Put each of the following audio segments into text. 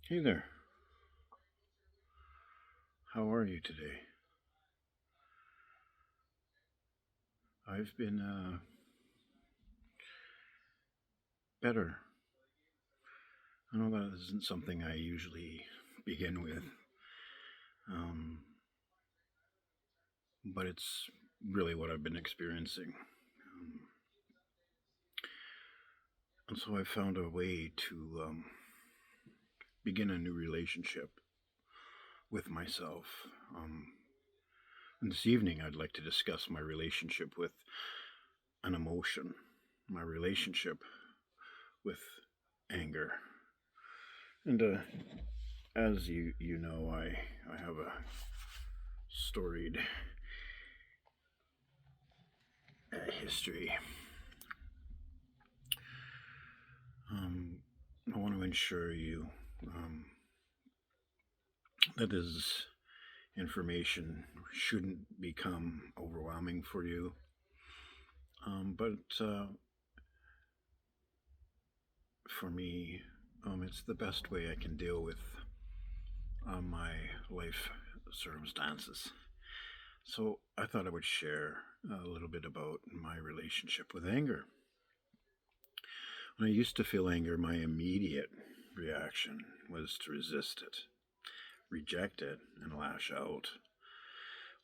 Hey there, how are you today? I've been better. I know that isn't something I usually begin with, um, but it's really what I've been experiencing. And so I found a way to begin a new relationship with myself. Um, and this evening, I'd like to discuss my relationship with an emotion, my relationship with anger. And as you know, I have a storied history. Um, I want to ensure you um, that this information shouldn't become overwhelming for you. But for me, it's the best way I can deal with my life circumstances. So I thought I would share a little bit about my relationship with anger. When I used to feel anger, my immediate reaction was to resist it, reject it, and lash out.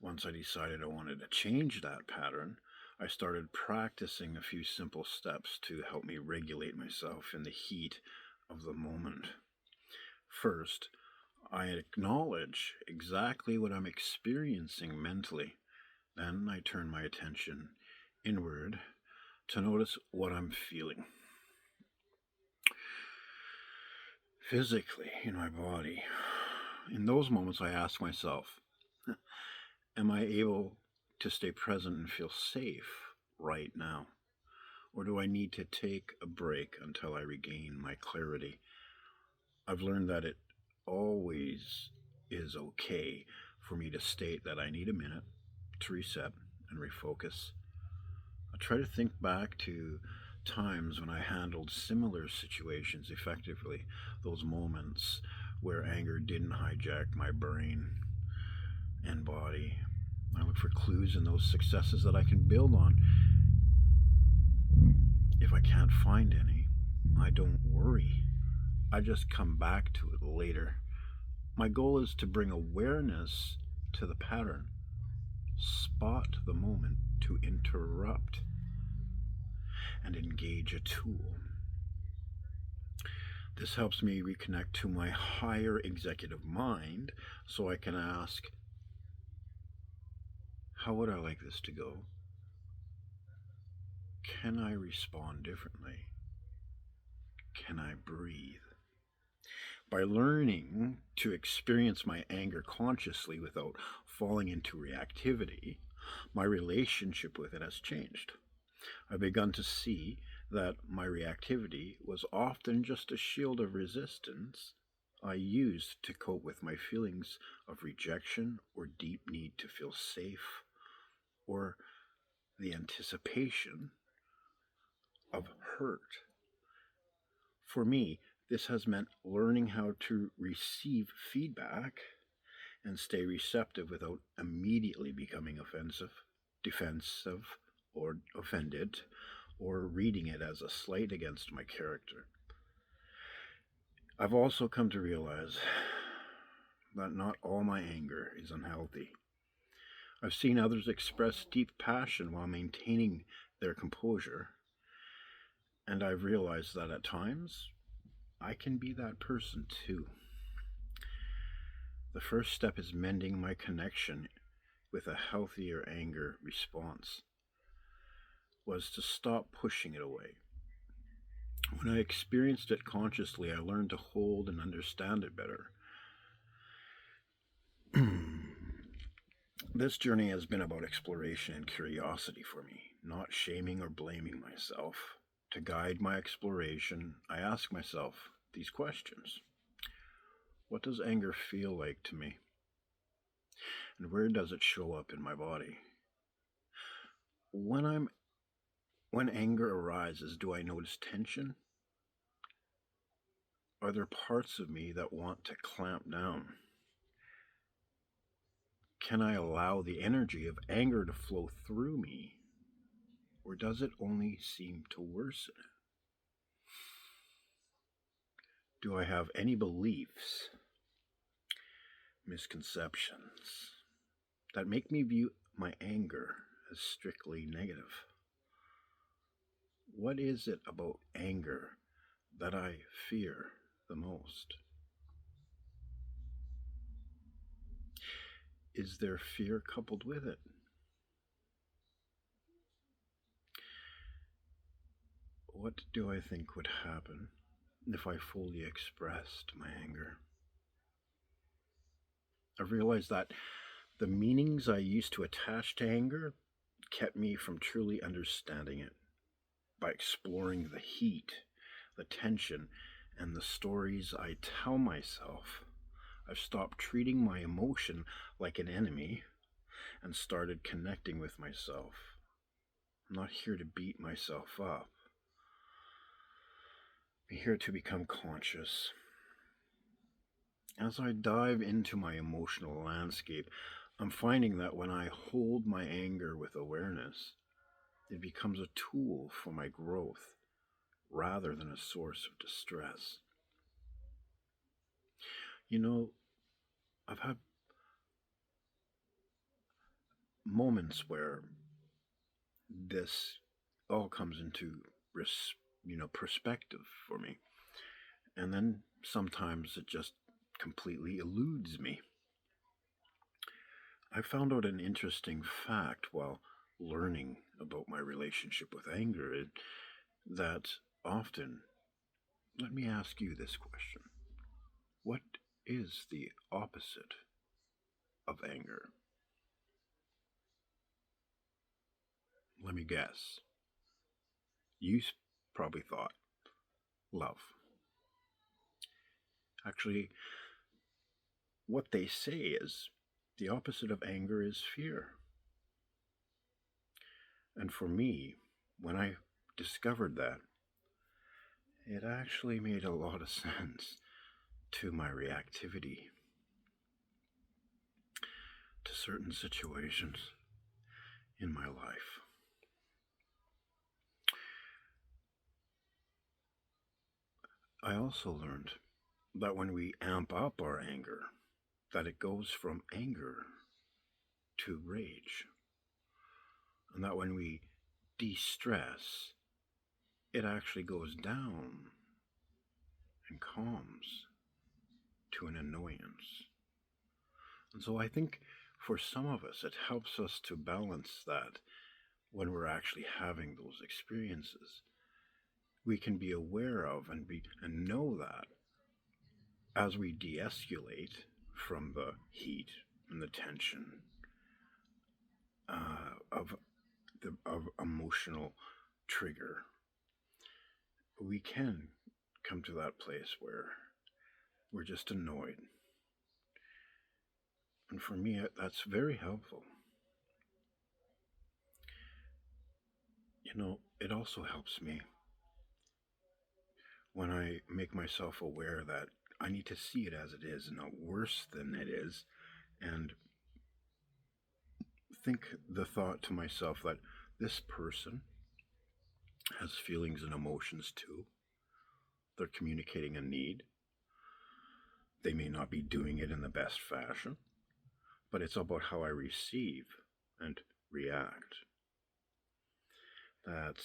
Once I decided I wanted to change that pattern, I started practicing a few simple steps to help me regulate myself in the heat of the moment. First, I acknowledge exactly what I'm experiencing mentally. Then I turn my attention inward to notice what I'm feeling physically in my body. In those moments, I ask myself, am I able to stay present and feel safe right now? Or do I need to take a break until I regain my clarity? I've learned that it always is okay for me to state that I need a minute to reset and refocus. I try to think back to times when I handled similar situations effectively, those moments where anger didn't hijack my brain and body. I look for clues in those successes that I can build on. If I can't find any, I don't worry. I just come back to it later. My goal is to bring awareness to the pattern, spot the moment to interrupt, and engage a tool. This helps me reconnect to my higher executive mind so I can ask, how would I like this to go? Can I respond differently? Can I breathe? By learning to experience my anger consciously without falling into reactivity, my relationship with it has changed. I've begun to see that my reactivity was often just a shield of resistance I used to cope with my feelings of rejection or deep need to feel safe or the anticipation of hurt. For me, this has meant learning how to receive feedback and stay receptive without immediately becoming offensive, defensive, or offended, or reading it as a slight against my character. I've also come to realize that not all my anger is unhealthy. I've seen others express deep passion while maintaining their composure, and I've realized that at times I can be that person too. The first step is mending my connection with a healthier anger response was to stop pushing it away. When I experienced it consciously, I learned to hold and understand it better. This journey has been about exploration and curiosity for me, not shaming or blaming myself. To guide my exploration, I ask myself these questions. What does anger feel like to me? And where does it show up in my body? When I'm when anger arises, do I notice tension, Are there parts of me that want to clamp down? Can I allow the energy of anger to flow through me, or does it only seem to worsen it? Do I have any beliefs, misconceptions, that make me view my anger as strictly negative? What is it about anger that I fear the most? Is there fear coupled with it? What do I think would happen if I fully expressed my anger? I realized that the meanings I used to attach to anger kept me from truly understanding it. By exploring the heat, the tension, and the stories I tell myself, I've stopped treating my emotion like an enemy and started connecting with myself. I'm not here to beat myself up. I'm here to become conscious. As I dive into my emotional landscape, I'm finding that when I hold my anger with awareness, it becomes a tool for my growth rather than a source of distress. You know, I've had moments where this all comes into perspective for me, and then sometimes it just completely eludes me. I found out an interesting fact while learning about my relationship with anger that often, let me ask you this question: what is the opposite of anger? Let me guess. You probably thought love. Actually, what they say is the opposite of anger is fear. And for me, when I discovered that, it actually made a lot of sense to my reactivity to certain situations in my life. I also learned that when we amp up our anger, that it goes from anger to rage. And that when we de-stress, it actually goes down and calms to an annoyance. And so I think for some of us, it helps us to balance that when we're actually having those experiences. We can be aware of and know that as we de-escalate from the heat and the tension of emotional trigger, we can come to that place where we're just annoyed. And for me, that's very helpful. It also helps me when I make myself aware that I need to see it as it is, not worse than it is, and think the thought to myself that this person has feelings and emotions too. They're communicating a need. They may not be doing it in the best fashion, but it's about how I receive and react. That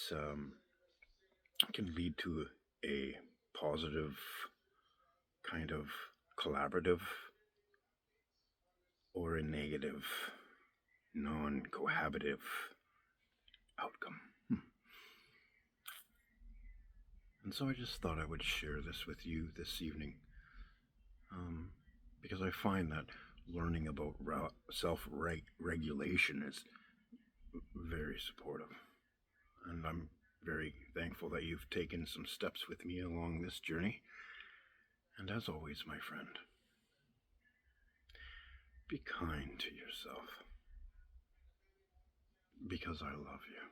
can lead to a positive kind of collaborative or a negative, non-cohabitive outcome. And so I just thought I would share this with you this evening, because I find that learning about self-regulation is very supportive. And I'm very thankful that you've taken some steps with me along this journey. And as always, my friend, be kind to yourself, because I love you.